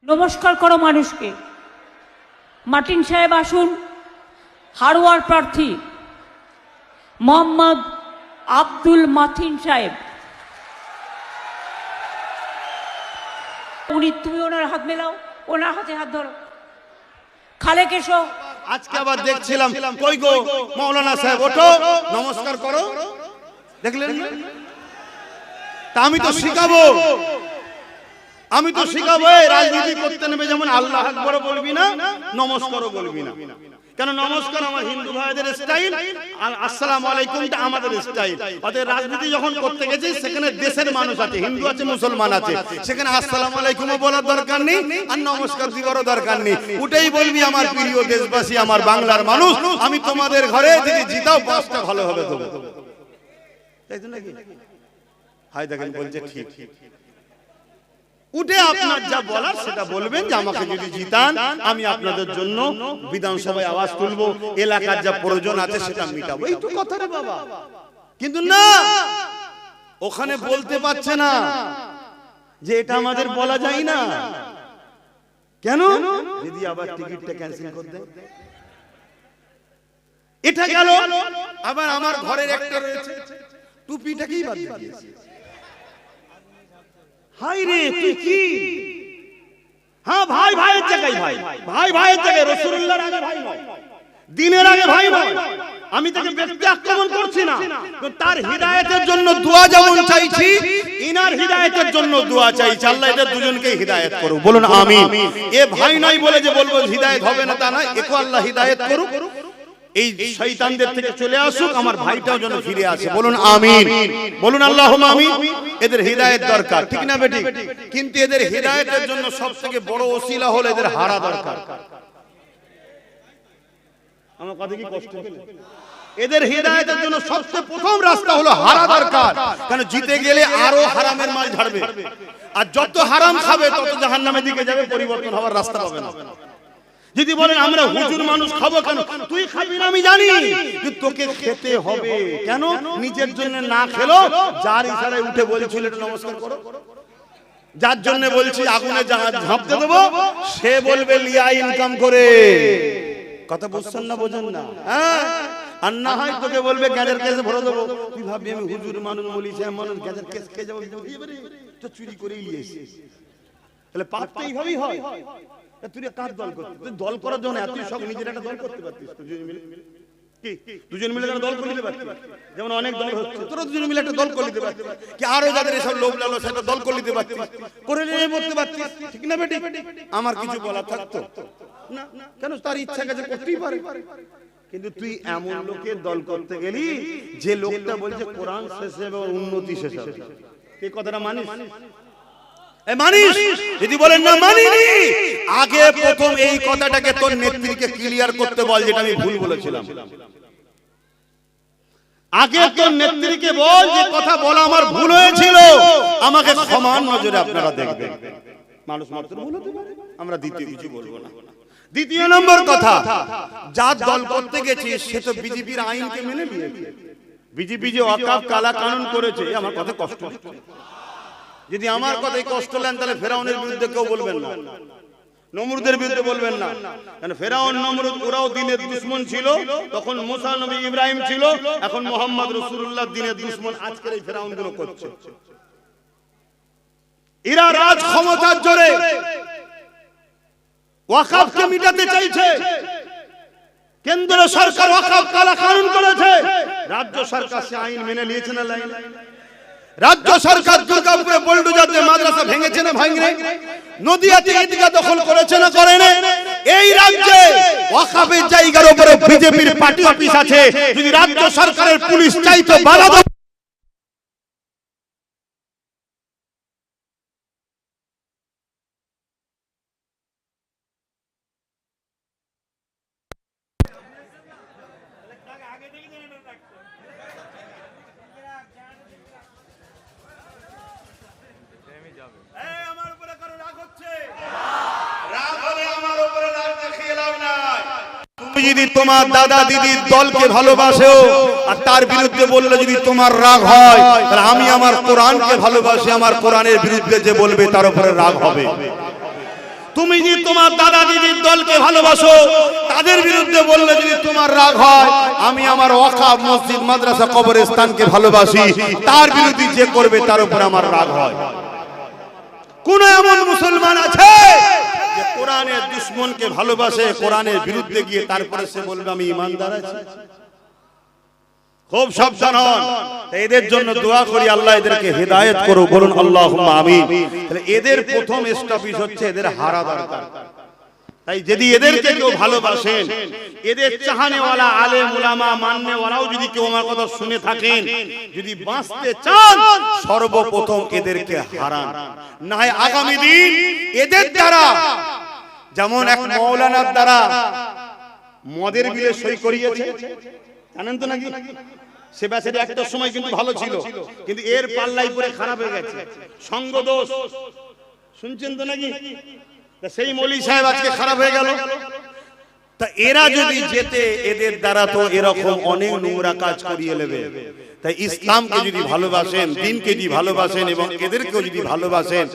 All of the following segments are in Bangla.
নমস্কার করো মানুষকে। মার্টিন সাহেব আসুন। হারোয়ার প্রার্থী মোহাম্মদ আব্দুল মাতিন সাহেব, তুমি ওনার হাত মেলাও, ওনার হাতে হাত ধরো। খালেক এসো। আজকে আবার দেখছিলাম, কই গো মাওলানা সাহেব, ওঠো নমস্কার করো। দেখলেন না? তা আমি তো শিখাবো, এই রাজনীতি করতে নেবে যেমন আল্লাহ আকবার বলবি না, নমস্কারও বলবি না। কেন নমস্কার আমার হিন্দু ভাইদের স্টাইল, আর আসসালামু আলাইকুমটা আমাদের স্টাইল। অতএব রাজনীতি যখন করতে গেছি সেখানে দেশের মানুষ আছে, হিন্দু আছে, মুসলমান আছে, সেখানে আসসালামু আলাইকুমও বলার দরকার নেই আর নমস্কার দিবারও দরকার নেই। উঠেই বলবি আমার প্রিয় দেশবাসী, আমার বাংলার মানুষ, আমি তোমাদের ঘরে যদি জিতাও 5টা ভালো হবে দেবো, তাই তো নাকি? হাই দেখেন বলছে ঠিক। উঠে আপনার যা বলার সেটা বলবেন যে আমাকে যদি জিতান আমি আপনাদের জন্য বিধানসভায় আওয়াজ তুলবো, এলাকার যা প্রয়োজন আছে সেটা মিটাবো, এই তো কথা রে বাবা। কিন্তু না, ওখানে বলতে পারছে না যে এটা আমাদের বলা যায় না। কেন? যদি আবার টিকিটটা ক্যান্সেল করে দেয়। এটা গেল। আবার আমার ঘরের একটা রয়েছে, টুপিটাকেই বাদ দিয়েছে। হাই রে তুই কি? হ্যাঁ ভাই ভাইয়ের জায়গায় ভাই, ভাই ভাইয়ের জায়গায়, রাসূলুল্লাহর আগে ভাই নয়, দ্বীনের আগে ভাই নয়। আমি তাকে ব্যক্তি আক্রমণ করছি না, তার হিদায়াতের জন্য দোয়া যেমন চাইছি, ইনার হিদায়াতের জন্য দোয়া চাইছি। আল্লাহ এদের দুজনকে হিদায়াত করুক, বলুন আমিন। এ ভাই নয় বলে যে বলবো হিদায়াত হবে না তা না, একে আল্লাহ হিদায়াত করুক, এই শয়তানদের থেকে চলে আসুক, আমার ভাইটাও যেন ফিরে আসে, বলুন আমিন, বলুন আল্লাহুম্মা আমিন। এদের হিদায়াত দরকার, ঠিক না বেটি? কিন্তু এদের হিদায়াতের জন্য সবথেকে বড় ওসিলা হলো এদের হারা দরকার। আমার কথা কি কষ্ট হলো? এদের হিদায়াতের জন্য সবচেয়ে প্রথম রাস্তা হলো হারা দরকার। কারণ জিতে গেলে আরো হারামের মাল ঝাড়বে, আর যত হারাম খাবে তত জাহান্নামের দিকে যাবে, পরিবর্তন হওয়ার রাস্তা পাবে না। যদি বলেন আমরা হুজুর মানুষ খাবো কেন, তুই খাবি না আমি জানি, কিন্তু তোকে খেতে হবে। কেন? নিজের জন্য না খেলো, যার ইশারায় উঠে বলছিল নমস্কার করো, যার জন্য বলছি আগুনে ঝাঁপতে দেবো, সে বলবে লিয়া ইনকাম করে। কথা বুঝছেন না? বোঝেন না? হ্যাঁ, আর না হয় তোকে বলবে গ্যাজের কেসে ভরে দেবো। তুই ভাববি আমি হুজুর মানুষ বলিস, মানুষ গ্যাজের কেস খেয়ে যাবো, তো চুরি করেই নিয়েছিস। তাহলে পাপ তো এইভাবেই হয়। তুই কার দল করছিস? তুই দল করার জন্য এত সব, নিজের একটা দল করতে পারতিস দুজন মিলে। কি দুজন মিলে একটা দল করে নিতে পারতিস? যেমন অনেক দল হচ্ছে, তোরা দুজন মিলে একটা দল করে নিতে পারতিস, কি আরো যাদের এসব লোভ লালসা সেটা দল করে নিতে পারতিস, করে নিয়ে বলতে পারতিস, ঠিক না বেটি? আমার কিছু বলা থাকতো না, কেন? তার ইচ্ছা কাছে করতেই পারে। কিন্তু তুই এমন লোকের দল করতে গেলি যে লোকটা বলছে কোরআন শেষ হবে আর উন্নতি শেষ হবে, এই কথাটা মানিস? মানিস? যদি বলেন না মানিনি, আগে প্রথম এই কথাটাকে তোর নেত্রীকে ক্লিয়ার করতে বল যেটা আমি ভুল বলেছিলাম। আগে তোর নেত্রীকে বল যে কথা বলা আমার ভুল হয়েছিল, আমাকে সমান নজরে আপনারা দেখবেন। মানুষ মাত্র ভুল হতে পারে, আমরা দ্বিতীয় কিছু বলবো না। দ্বিতীয় নম্বর কথা, যার দল করতে গেছে সে তো বিজেপির আইনকে মেনে নিয়েছে। বিজেপি যে ওয়াকফ কালা কানুন করেছে, আমার কথা কষ্ট হচ্ছে। যদি আমার কথাই কষ্ট নেন তাহলে ফেরাউনের বিরুদ্ধে কেউ বলবেন না, নমরুদের বিরুদ্ধে বলবেন না। কারণ ফেরাউন নমরুদ ওরাও দ্বীনের দুশমন ছিল, তখন মুসা নবী ইব্রাহিম ছিল, এখন মুহাম্মদ রাসূলুল্লাহ দ্বীনের দুশমন আজকের এই ফেরাউন গুলো করছে। এরা রাজ ক্ষমতার জোরে ওয়াকফকে মিটাতে চাইছে। কেন্দ্র সরকার ওয়াকফ কালা কানুন করেছে, রাজ্য সরকার সে আইন মেনে নিয়েছে না লাইন? রাজ্য সরকার দুর্গাপুরে বুলডোজার দিয়ে মাদ্রাসা ভেঙেছে না ভাঙে? নদিয়াতে ঈদগাহ দখল করেছে না করে না? এই রাজ্যে ওয়াকফের জায়গার উপরে বিজেপির পার্টি অফিস আছে, যদি রাজ্য সরকারের পুলিশ চাইতো বাধা দাও। যদি তোমার দাদা দিদির দলকে ভালোবাসো আর তার বিরুদ্ধে বললে যদি তোমার রাগ হয়, তাহলে আমি আমার কোরআনকে ভালোবাসি, আমার কোরআনের বিরুদ্ধে যে বলবে তার উপরে রাগ হবে। তুমি যদি তোমার দাদা দিদির দলকে ভালোবাসো, তাদের বিরুদ্ধে বললে যদি তোমার রাগ হয়, আমি আমার ওয়াকফ মসজিদ মাদ্রাসা কবরস্থানকে ভালোবাসি, তার বিরুদ্ধে যে করবে তার উপর আমার রাগ হয়। কোন এমন মুসলমান আছে যে কোরআনের দুশমনকে ভালোবাসে, কোরআনের বিরুদ্ধে গিয়ে তারপরে সে বলবে আমি ঈমানদার আছি? খুব সাবধান হন। এদের জন্য দোয়া করি, আল্লাহ এদেরকে হেদায়েত করো, বলুন আল্লাহুম্মা আমিন। তাহলে এদের প্রথম স্টপেজ হচ্ছে এদের হারা দরকার। তাই যদি এদেরকে কেউ ভালোবাসেন, এদের চাহানেওয়ালা আলেম উলামা মাননেওয়ালাও যদি কেউ আমার কথা শুনে থাকেন, যদি বাঁচতে চান সর্বপ্রথম এদেরকে হারান, না হয় আগামী দিন এদের দ্বারা, যেমন এক মাওলানার দ্বারা মদের বিলে সই করিয়েছে, জানেন তো নাকি? সে বেচারি একটা সময় কিন্তু ভালো ছিল, কিন্তু এর পাল্লাই পরে খারাপ হয়ে গেছে, সঙ্গ দোষ, শুনছেন তো নাকি? সেই মৌলী সাহেব আজকে খারাপ হয়ে গেল। তা এরা যদি যেতে, এদের দ্বারা তো এরকম অনেক নোংরা কাজ করিয়ে নেবে। তাই ইসলামকে যদি ভালোবাসেন, দ্বীনকে যদি ভালোবাসেন এবং এদেরকেও যদি ভালোবাসেন,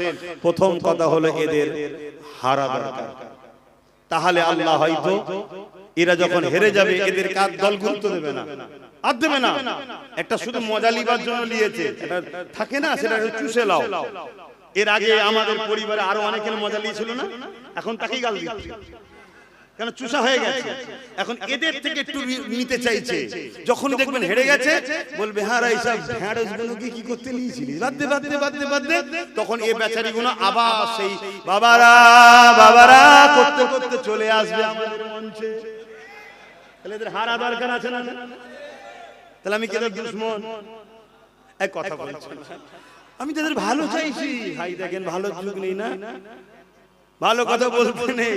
প্রথম কথা হলো এদের হারা দরকার। তাহলে আল্লাহ হয়তো এরা যখন হেরে যাবে, এদের কাজ দল গুরুত্ব দেবে না, আর দেবে না। একটা শুধু মজা লিবার জন্য নিয়েছে, এটা থাকে না, সেটা চুষে লাও। এর আগে আমাদের পরিবারে আরো অনেকের মজা লিয়েছিল না, এখন তাকেই গাল দিচ্ছে, কেন চুষা হয়ে গেছে। এখন এদের থেকে একটু নিতে চাইছে, যখন দেখবেন হেরে গেছে বলবে হ্যাঁ এইসব ভেড়গুলোকে কি করতে নিয়েছিলি, বাদে বাদে বাদে বাদে, তখন এই বেচারিগুলো আবার সেই বাবারা বাবারা করতে করতে চলে আসবে আমাদের মঞ্চে। তাহলে এদের হারা দরকার আছে না? তাহলে আমি কেন দুশমন? এক কথা বলছি, আমি তাদের ভালো চাইছি। ভাই দেখেন ভালো যুগ নেই না, ভালো কথা বলতে নেই।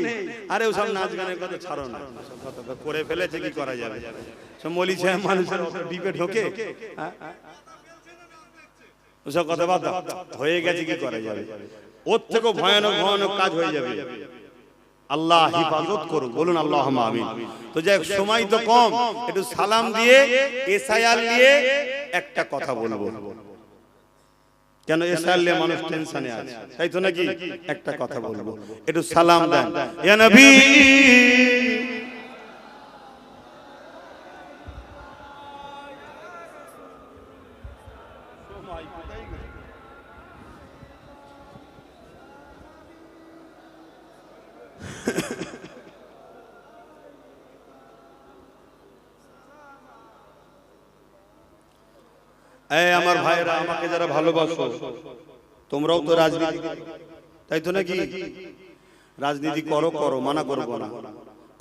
আরে ওসব নাচ গানের কথা ছাড়ো না, কথা করে ফেলেছে, কি করা যাবে? সব মলি সাহেব মানুষের ডিপে ঢোকে, ওসব কথা বাদ দাও, হয়ে গেছে, কি করা যাবে? ওর থেকেও ভয়ানক ভয়ানক কাজ হয়ে যাবে। আল্লাহ হিফাজত করুন, বলুন আল্লাহুম্মা আমিন। তো যাই হোক, সময় তো কম, একটু সালাম দিয়ে এসআইআর নিয়ে একটা কথা বলবো। কেন এসআইআর নিয়ে মানুষ টেনশনে আছে, তাই তো নাকি? একটা কথা বলবো, একটু সালাম দেন। ইয়া নবী আমার ভাইরা, আমাকে যারা ভালোবাসো, তোমরাও তো রাজনীতি, তাই তো নাকি? রাজনীতি করো, করো, মানা করবো না,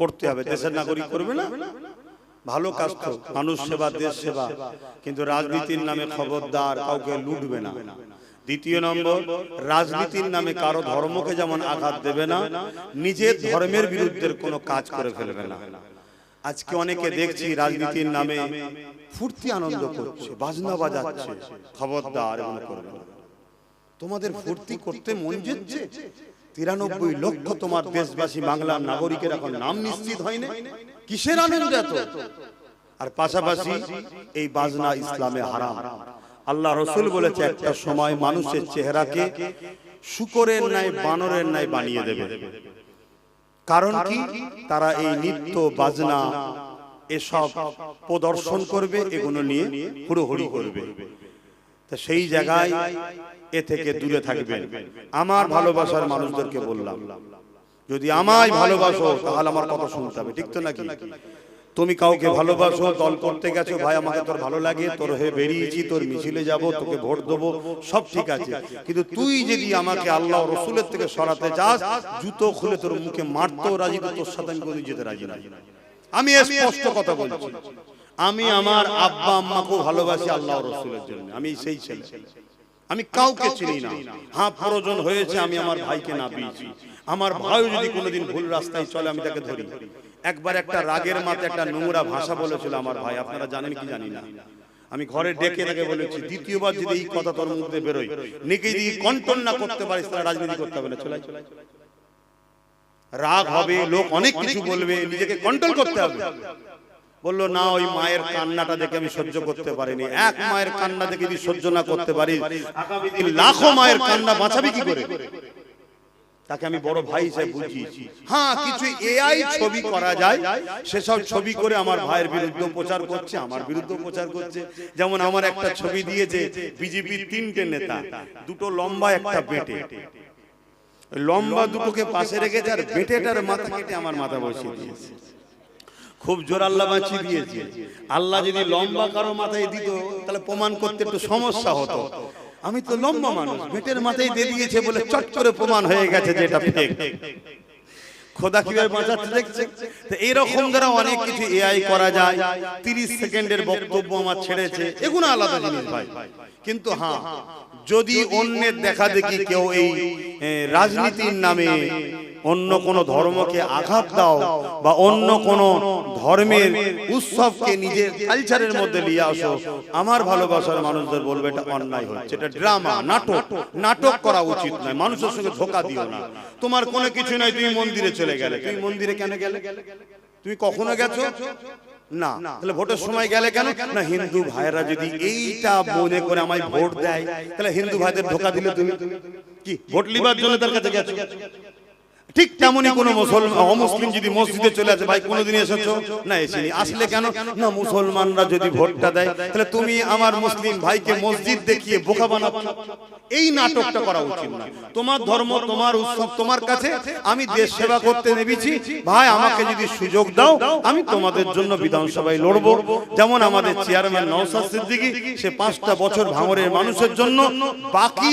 করতে হবে। দেশের নাগরিক করবে না, ভালো কাজ তো, মানুষ সেবা, দেশ সেবা। কিন্তু রাজনীতির নামে খবরদার কাউকে লুটবে না। দ্বিতীয় নম্বর, রাজনীতির নামে কারো ধর্মকে যেমন আঘাত দেবে না, নিজের ধর্মের বিরুদ্ধে কোনো কাজ করে ফেলবে না। আজকে অনেকে দেখছি রাজনীতির নামে ফুর্তি আনন্দ করছে, বাজনা বাজাচ্ছে, খবরদার এগুলো করবে না। তোমাদের ফুর্তি করতে মন যাচ্ছে, 93 লক্ষ তোমার দেশবাসী বাংলার নাগরিকের এখন নাম নিশ্চিত হয়নি, কিসের আনন্দ এত? আর পাশাপাশি এই বাজনা ইসলামে হারাম। আল্লাহ রাসূল বলেছে একটা সময় মানুষের চেহারাকে শূকরের ন্যায়, বানরের ন্যায় বানিয়ে দেবে। কারণ কি? তারা এই নৃত্য বাজনা এসব প্রদর্শন করবে, এগুলো নিয়ে হুড়োহুড়ি করবে। তা সেই জায়গায় এ থেকে দূরে থাকবেন। আমার ভালোবাসার মানুষদেরকে বললাম, যদি আমায় ভালোবাসো তাহলে আমার কথা শুনতে হবে, ঠিক তো নাকি? তুমি কাউকে ভালোবাসো, দল করতে গেছো, ভাই আমাকে তোর ভালো লাগে, তোর হয়ে বেরিয়েছি, তোর মিছিলে যাব, তোকে ভোট দেবো, সব ঠিক আছে। কিন্তু তুই যদি আমাকে আল্লাহ রসুলের থেকে সরাতে চাস, জুতো খুলে তোর মুখে মারতেও রাজি, তোর সাথে আমি কোনোদিন যেতে রাজি না। আমি স্পষ্ট কথা বলছি, আমি আমার আব্বা আম্মাকেও ভালোবাসি আল্লাহ রসুলের জন্য। আমি সেই ছেলে, আমি কাউকে চিনি না। হ্যাঁ, প্রয়োজন হয়েছে আমি আমার ভাইকে না পেয়েছি, আমার ভাইও যদি কোনোদিন ভুল রাস্তায় চলে আমি তাকে ধরি। একবার একটা রাগের মাথায় একটা নোংরা ভাষা বলেছিল আমার ভাই, আপনারা জানেন কি জানি না। আমি ঘরে ডেকে তাকে বলেছি, দ্বিতীয়বার যদি এই কথা তোর মুখ দিয়ে বেরোয়, নিজে যদি কন্ট্রোল না করতে পারিস তাহলে রাজনীতি করতে হবে না, চলে। রাগ হবে, লোক অনেক কিছু বলবে, নিজেকে কন্ট্রোল করতে হবে। বললো না, ওই মায়ের কান্নাটা দেখে আমি সহ্য করতে পারিনি। এক মায়ের কান্না দেখে যদি সহ্য না করতে পারি, আগামী দিন লাখো মায়ের কান্না বাঁচাবি কি করে? তাকে আমি বড় ভাই হিসেবে বুঝিয়েছি। হ্যাঁ, কিছু এআই ছবি করা যায়, সেসব ছবি করে আমার ভাইয়ের বিরুদ্ধে প্রচার করছে, আমার বিরুদ্ধে প্রচার করছে। যেমন আমার একটা ছবি দিয়েছে বিজেপির 3টে নেতা, দুটো লম্বা একটা বেটে, লম্বা দুটোকে পাশে রেখেছে আর বেটেটার মাথা কেটে আমার মাথা বসিয়ে দিয়েছে। খুব জোর আল্লাহ বাঁচিয়ে দিয়েছে। আল্লাহ যদি লম্বা কারো মাথায় দিত তাহলে প্রমাণ করতে একটু সমস্যা হতো। আমি তো লম্বা মানুষ, বেটের মাথায় দিয়ে দিয়েছে বলে চট করে প্রমাণ হয়ে গেছে যে এটা ফেক। খোদা কিভাবে বাঁচাচ্ছে দেখছে। তো এইরকম দ্বারা অনেক কিছু এআই করা যায়। 30 সেকেন্ডের বক্তব্য আমার ছেড়েছে, এগুলো আলাদা জিনিস ভাই। কিন্তু হ্যাঁ, যদি অন্যের দেখা দেখি কেউ এই রাজনীতির নামে অন্য কোন ধর্মকে আঘাত দাও বা অন্য কোন ধর্মের উৎসবকে নিজের কালচারের মধ্যে নিয়ে আসো, আমার ভালোবাসার মানুষদের বলবে এটা অন্যায় হচ্ছে, এটা ড্রামা, নাটক। নাটক করা উচিত নয়, মানুষের সঙ্গে ধোঁকা দিও না। তোমার কোনো কিছু নাই, তুমি মন্দিরে চলে গেলে, তুমি মন্দিরে কেন গেলে? তুমি কখনো গেছো না? তাহলে ভোটের সময় গেলে কেন? না, হিন্দু ভাইরা যদি এইটা মনে করে আমায় ভোট দেয়, তাহলে হিন্দু ভাইদের ধোঁকা দিলে তুমি কি ভোট লিবার জন্য তার কাছে গেছো? ঠিক তেমনই কোন অমুসলিম যদি মসজিদে চলে আসে, ভাই কোনোদিন এসেছো না? এসেনি। আসলে কেন? না, মুসলমানরা যদি ভোটটা দেয় তাহলে তুমি আমার মুসলিম ভাইকে মসজিদ দেখিয়ে বোকা বানাচ্ছ। এই নাটকটা করা উচিত না। তোমার ধর্ম, তোমার উৎসব তোমার কাছে, আমি দেশ সেবা করতে নেমেছি ভাই, আমাকে যদি সুযোগ দাও আমি তোমাদের জন্য বিধানসভায় লড়বো। যেমন আমাদের চেয়ারম্যান নওশাদ সিদ্দিকী, সে 5টা বছর ভাঙড়ের মানুষের জন্য, বাকি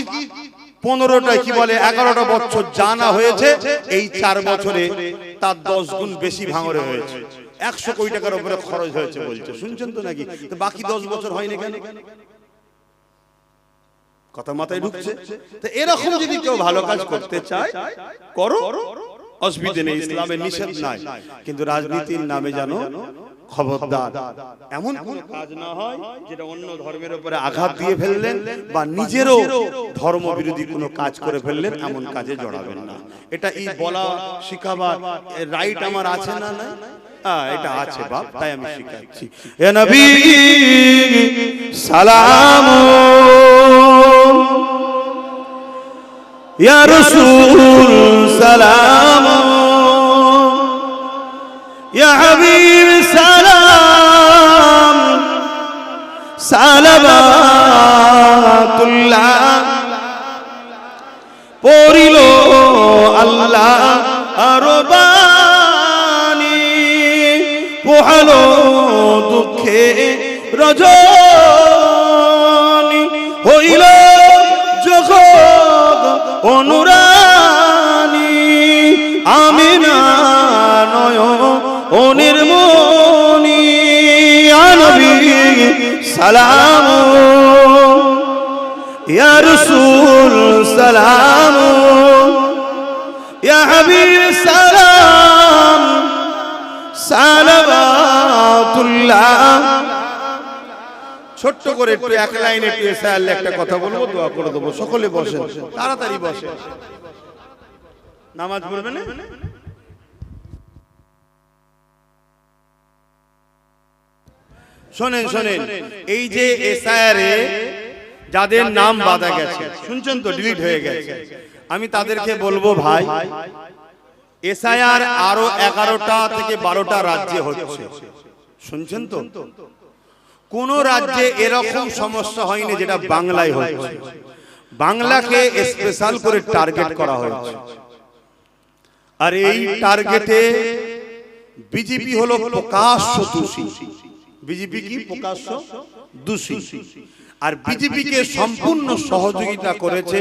15টা কি বলে 11টা বছর জানা হয়েছে, এই 4 বছরে তার 10 গুণ বেশি ভাঙড়ে হয়েছে। 100 কোটি টাকার উপরে খরচ হয়েছে বলছে, শুনছেন তো নাকি? তো বাকি 10 বছর হয়নি কেন? কথা মাথায় ঢুকছে? তো এরকম যদি কেউ ভালো কাজ করতে চায় করো, অসুবিধা নেই, ইসলামের নিষেধ নাই। কিন্তু রাজনীতির নামে জানো খবরদার এমন কোন কাজ না হয় যেটা অন্য ধর্মের উপরে আঘাত দিয়ে ফেললেন বা নিজেরও ধর্ম বিরোধী কোনো কাজ করে ফেললেন, এমন কাজে জড়াবেন না। এটা এই বলা শিখাবার রাইট আমার আছে না? না, এটা আছে বাপ, তাই আমি শিখাচ্ছি। এ নবী সালাম, ইয়া রাসূল সালাম, ইয়া হাবিব সালাম, সালাবাতুল্লাহ পড়িল আল্লাহ আরবানি, পোহালো দুঃখে রজনী, হইল জগৎ অনুরানী, আমিনা নয়নের মনি, ইয়া নবী সালাম, ইয়া রাসূল সালাম, ইয়া হাবিব সালাম, সালাবাতুল্লাহ। ছোট্ট করে একটু এক লাইনে একটু এসে আল্লাহ একটা কথা বলবো, দোয়া করে দেবো। সকলে বসেন, তাড়াতাড়ি বসেন, নামাজ পড়বেন না? শোনেন শোনেন, এই যে এসআইআরে যাদের নাম বাদ গেছে, শুনছেন তো, ডিলিট হয়ে গেছে, আমি তাদেরকে বলবো ভাই, এসআইআর আরো 11টা থেকে 12টা রাজ্যে হচ্ছে, শুনছেন তো? কোন রাজ্যে এরকম সমস্যা হয়নি যেটা বাংলায় হচ্ছে। বাংলাকে স্পেশাল করে টার্গেট করা হয়েছে, আর এই টার্গেটে বিজেপি হলো প্রকাশ্য দোষী। বিজেপি কি প্রকাশ্য দোষী? আর বিজেপিকে সম্পূর্ণ সহযোগিতা করেছে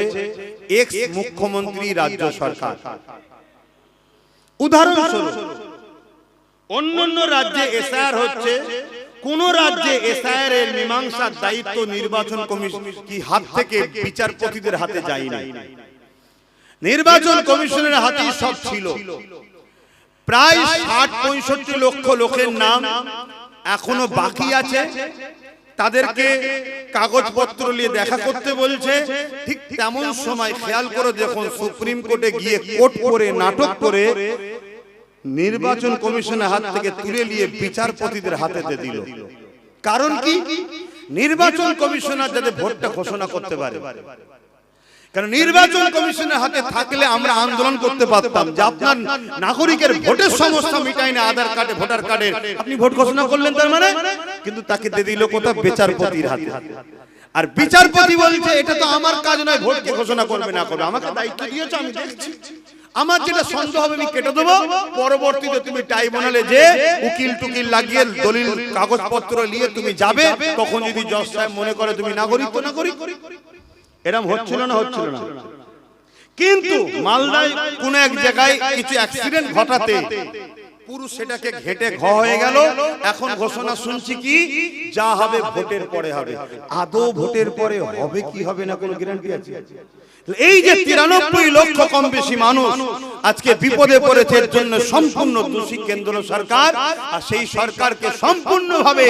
এক্স মুখ্যমন্ত্রী, রাজ্য সরকার। উদাহরণস্বরূপ অন্যান্য রাজ্যে এসআইআর হচ্ছে, কোন রাজ্যে এসআইআর এর মীমাংসার দায়িত্ব নির্বাচন কমিশন কি হাত থেকে বিচারপতিদের হাতে যায়নি, নির্বাচন কমিশনের হাতেই সব ছিল। প্রায় ৬০-৬৫ লক্ষ লোকের নাম এখনো বাকি আছে, তাদেরকে কাগজপত্র নিয়ে দেখা করতে বলছে। ঠিক তেমন সময় খেয়াল করে দেখুন, সুপ্রিম কোর্টে গিয়ে কোর্ট করে নাটক করে নির্বাচন কমিশনের হাত থেকে তুলে নিয়ে বিচারপতিদের হাতে দিল। কারণ কি? নির্বাচন কমিশনার যাতে ভোটটা ঘোষণা করতে পারে। কারণ নির্বাচন কমিশনের হাতে থাকলে আমরা আন্দোলন করতে পারতাম যে আপনার নাগরিকের ভোটের সমস্যা মিটাই না, আধার কার্ডে ভোটার কার্ডের আপনি ভোট ঘোষণা করলেন তার মানে, কিন্তু তাকে দিয়ে দিল কোথা বিচারপতির হাতে। আর বিচারপতি বলছে এটা তো আমার কাজ নয়, ভোটকে ঘোষণা করবে না করবে, আমাকে দায়িত্ব দিয়েছো আমি দেখছি, আমার যেটা সন্দেহ হবে আমি কেটে দেবো, পরবর্তীতে তুমি ট্রাইব্যুনালে যে উকিল টুকিল লাগিয়ে দলিল কাগজপত্র নিয়ে তুমি যাবে, তখন যদি জজ সাহেব মনে করে তুমি নাগরিক তো নাগরিক। এরকম হচ্ছিল না হচ্ছিল না। কিন্তু মালদায় কোন এক জায়গায় কিছু অ্যাক্সিডেন্ট ঘটাতে পুরো সেটাকে ঘেটে ঘ হয়ে গেল। এখন ঘোষণা শুনছি কি যা হবে ভোটের পরে হবে। আদৌ ভোটের পরে হবে কি হবে না কোনো গ্যারান্টি আছে? এই যে 93 লক্ষ কম বেশি মানুষ আজকে বিপদে পড়েছে, এর জন্য সম্পূর্ণ দোষী কেন্দ্র সরকার। আর সেই সরকারকে সম্পূর্ণভাবে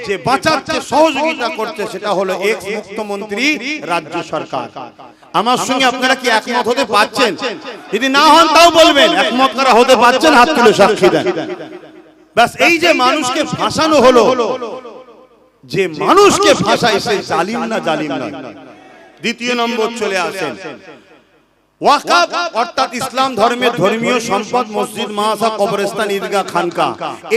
যে বাঁচাতে সহযোগিতা করছে সেটা হলো এক্স মুখ্যমন্ত্রী রাজ্য সরকার। আমার সঙ্গে আপনারা কি একমত হতে পারছেন? যদি না হন তাও বলবেন একমত করা হতে পারছেন, হাত তুলে সাক্ষী দেন। বাস এই যে মানুষকে ফাঁসানো হলো, যে মানুষকে ফাঁসায় সে জালিম না জালিম নয়। দ্বিতীয় নম্বর চলে আসেন ওয়াকফ, অর্থাৎ ইসলাম ধর্মের ধর্মীয় সম্পদ, মসজিদ, মাদ্রাসা, কবরস্থান, ঈদগাহ, খানকা,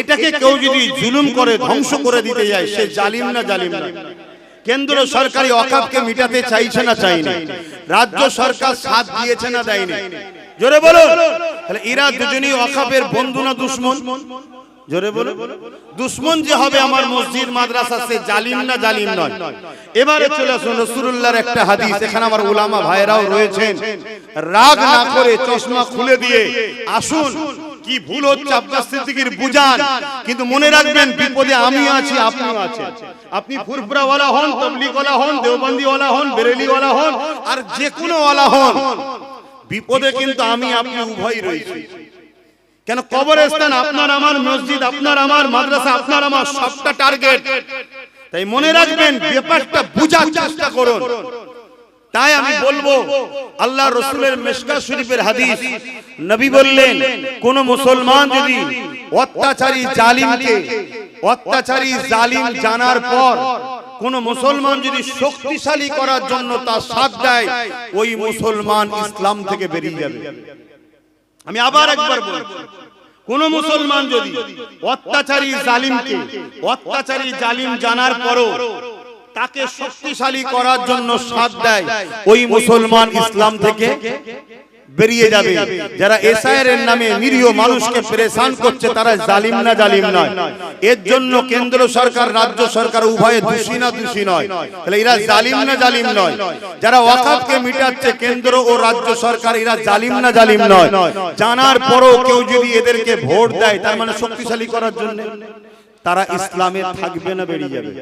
এটাকে কেউ যদি জুলুম করে ধ্বংস করে দিতে যায় সে জালিম না জালিম নয়। কেন্দ্র সরকারি ওয়াকফকে মিটাতে চাইছে না চাই না, রাজ্য সরকার সাথ দিয়েছে না দেয়নি? জোরে বলো। তাহলে এরা দুজনই ওয়াকফের বন্ধু না দুশমন? জোরে বলো। দুশমন যে হবে আমার মসজিদ মাদ্রাসা সে জালিম না জালিম নয়? এবারে চলে আসুন রাসূলুল্লাহর একটা হাদিস, এখানে আমার উলামা ভাইরাও রয়েছেন, রাগ না করে চশমা খুলে দিয়ে আসুন। কি ভুল হচ্ছে আব্বাস সিদ্দিকীর বুঝান, কিন্তু মনে রাখবেন বিপদে আমি আছি আপনিও আছেন। আপনি ফুরফুরা ওয়ালা হন, তাবলীগ ওয়ালা হন, দেওবন্দি ওয়ালা হন, বেরেলি ওয়ালা হন, আর যে কোনো ওয়ালা হন, বিপদে কিন্তু আমি আপনি উভয়ই রয়েছি। কেন কবরস্থান আপনার আমার, মসজিদ আপনার আমার, মাদ্রাসা আপনার আমার, সবটা টার্গেট। তাই মনে রাখবেন ব্যাপারটা বুঝার চেষ্টা করুন। তাই আমি বলবো আল্লাহ রাসূলের মিশকাত শরীফের হাদিস, নবী বললেন কোন মুসলমান যদি অত্যাচারী জালিম জানার পর কোন মুসলমান যদি শক্তিশালী করার জন্য তার সাথ দেয়, ওই মুসলমান ইসলাম থেকে বেরিয়ে যাবে। আমি আবার একবার বলছি, কোন মুসলমান যদি অত্যাচারী জালিম জানার পরও তাকে শক্তিশালী করার জন্য সাথ দেয়, ওই মুসলমান ইসলাম থেকে বেরিয়ে যাবে। যারা এসআইআর এর নামে নিরীহ মানুষকে পেরেশান করছে তারা জালিম না জালিম নয়? এর জন্য কেন্দ্র সরকার রাজ্য সরকার উভয়ে দোষী না দোষী নয়? তাহলে এরা জালিম না জালিম নয়? যারা ওয়াকফকে মিটাচ্ছে কেন্দ্র ও রাজ্য সরকার, এরা জালিম না জালিম নয়? জানার পরও কেউ যদি এদেরকে ভোট দেয় তার মানে শক্তিশালী করার জন্য, তারা ইসলামে থাকবে না বেরিয়ে যাবে?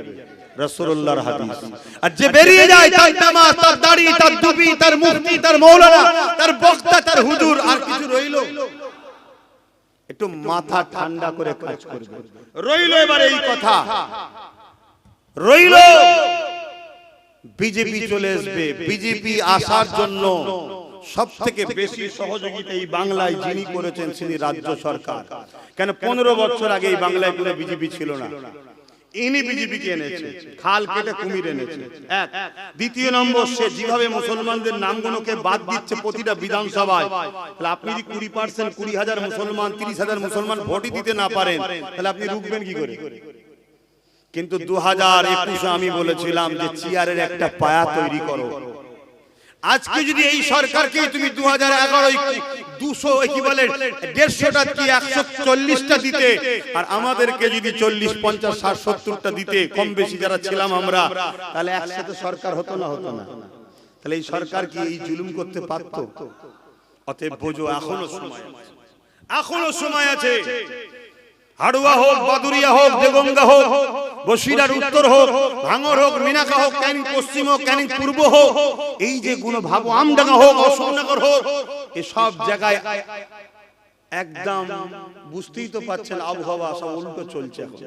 রাসূলুল্লাহর হাদিস। আর যে বেরিয়ে যায় তার নামাজ, তার দাড়ি, তার টুপি, তার মুফতি, তার মাওলানা, তার বক্তা, তার হুজুর, আর কিছু রইলো? একটু মাথা ঠান্ডা করে কাজ করবে। রইলো এবার এই কথা, রইলো বিজেপি চলে আসবে। বিজেপি আসার জন্য সবথেকে বেশি সহযোগিতা এই বাংলায় যিনি করেছেন তিনি রাজ্য সরকার। কেন 15 বছর আগে এই বাংলায় কোনো বিজেপি ছিল না, ইনি বিজেপিকে এনেছে, খাল কেটে কুমির এনেছে। এক। দ্বিতীয় নম্বর, সে যেভাবে মুসলমানদের নামগুলোকে বাদ দিচ্ছে প্রতিটা বিধানসভায়, তাহলে আপনি যদি 20% 20,000 মুসলমান 30,000 মুসলমান ভোটই দিতে না পারেন তাহলে আপনি রুখবেন কি করে? কিন্তু 2021 আমি বলেছিলাম যে চেয়ারের একটা পায়া তৈরি করো। আজকে যদি এই সরকারকে তুমি 2011 200 কি বলে 150টা কি 140টা দিতে, আর আমাদেরকে যদি 40 50 60 70টা দিতে, কম বেশি যারা ছিলাম আমরা, তাহলে একসাথে সরকার হতো না হতো না? তাহলে এই সরকার কি এই জুলুম করতে পারতো? অতএব বোঝো এখনো সময় আছে। হাড়ুয়া হোক, বাদুরিয়া হোক, দেগঙ্গা হোক, বসিরার উত্তর হোক, ভাঙর হোক, মিনাকা হোক, ক্যানিং পশ্চিম হোক, ক্যানিং পূর্ব হোক, এই যে কোনো ভাবো আমডাঙ্গা হোক, অশোকনগর হোক, এসব জায়গায় একদম বুঝতেই তো পাচ্ছেন আবহাওয়া সব উল্টো চলছে এখন।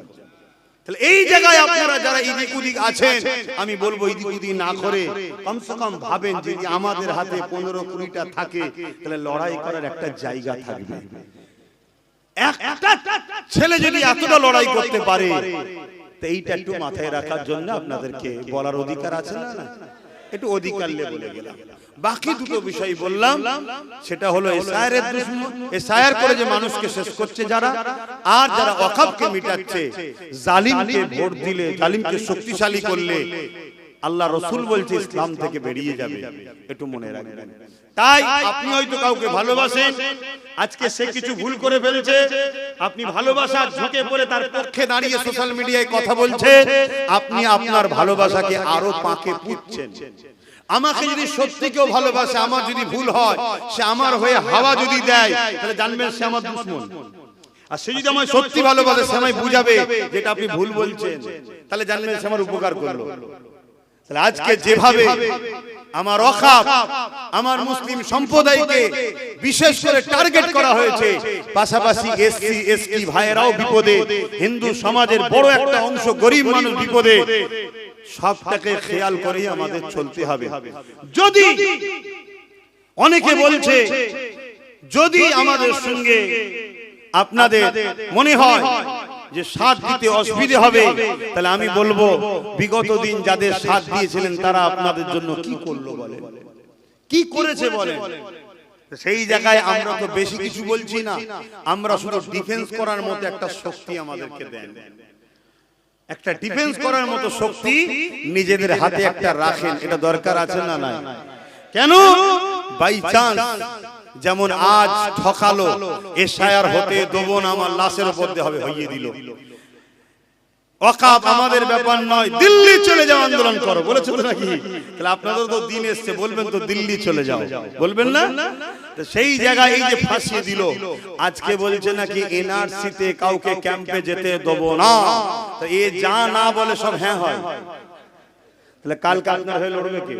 তাহলে এই জায়গায় আপনারা যারা এদিক ওদিক আছেন, আমি বলবো এদিক ওদিক না করে কমসে কম ভাবেন যে আমাদের হাতে 15-20টা থাকে তাহলে লড়াই করার একটা জায়গা থাকবে। একটা ছেলে যদি এতটা লড়াই করতে পারে, তো এইটা একটু মাথায় রাখার জন্য আপনাদেরকে বলার অধিকার আছে না? একটু অধিকার নিয়ে বলে গেলাম। বাকি দুটো বিষয় বললাম, সেটা হলো এসআইআরের দুশমন, এসআইআর করে যে মানুষকে শেষ করছে যারা, আর যারা ওয়াকফকে মিটাচ্ছে, জালিমকে ভোট দিলে, জালিমকে শক্তিশালী করলে আল্লাহ রাসূল বলছে ইসলাম থেকে বেরিয়ে যাবে, একটু মনে রাখবেন। তাই আপনি হয়তো কাউকে ভালোবাসেন, আজকে সে কিছু ভুল করে ফেলেছে, আপনি ভালোবাসার ঝুঁকে পড়ে তার পক্ষে দাঁড়িয়ে সোশ্যাল মিডিয়ায় কথা বলছেন, আপনি আপনার ভালোবাসাকে আরো পাকে পুঁতছেন। আমাকে যদি সত্যি কেউ ভালোবাসে, আমার যদি ভুল হয়, সে আমার হয়ে হাওয়া যদি দেয়, তাহলে জানবেন সে আমার দুশমন। আর সে যদি আমায় সত্যি ভালোবাসে, সে আমায় বুঝাবে যেটা আপনি ভুল বলছেন, তাহলে জানবেন সে আমার উপকার করলো। তাহলে আজকে যেভাবে আমার ওয়াকফ, আমার মুসলিম সম্প্রদায়কে বিশেষ করে টার্গেট করা হয়েছে, পাশাপাশি এসসি এসটি ভাইয়েরাও বিপদে, হিন্দু সমাজের বড় একটা অংশ গরিব মানুষ বিপদে, সবটাকে খেয়াল করেই আমাদের চলতে হবে। যদি অনেকে বলছে যদি আমাদের সঙ্গে আপনাদের মনে হয় যে সাথ দিতে অসুবিধা হবে, তাহলে আমি বলবো বিগত দিন যাদের সাথ দিয়েছিলেন তারা আপনাদের জন্য কি করলো বলেন, কি করেছে বলেন। সেই জায়গায় আমরা তো বেশি কিছু বলছি না, আমরা শুধু ডিফেন্স করার মতো একটা শক্তি আমাদেরকে দেন, একটা ডিফেন্স করার মতো শক্তি নিজেদের হাতে একটা রাখেন, এটা দরকার আছে না নাই? কেন বাই চান্স যেমন আজ ঠকালো, এসআইআর হতে দেবো না, আমার লাশের উপর দিয়ে হবে, হইয়ে দিল। ওয়াকফ আমাদের ব্যাপার নয়, দিল্লি চলে যাও আন্দোলন করো, বলেছে তো নাকি? তাহলে আপনাদের তো দিন এসছে, বলবেন তো দিল্লি চলে যাও, বলবেন না? সেই জায়গায় এই যে ফাঁসিয়ে দিল, আজকে বলছে নাকি এনআরসি তে কাউকে ক্যাম্পে যেতে দেবো না, তো এ যা না বলে সব হ্যাঁ হয়। তাহলে কালকে আপনার হয়ে লড়বে কে?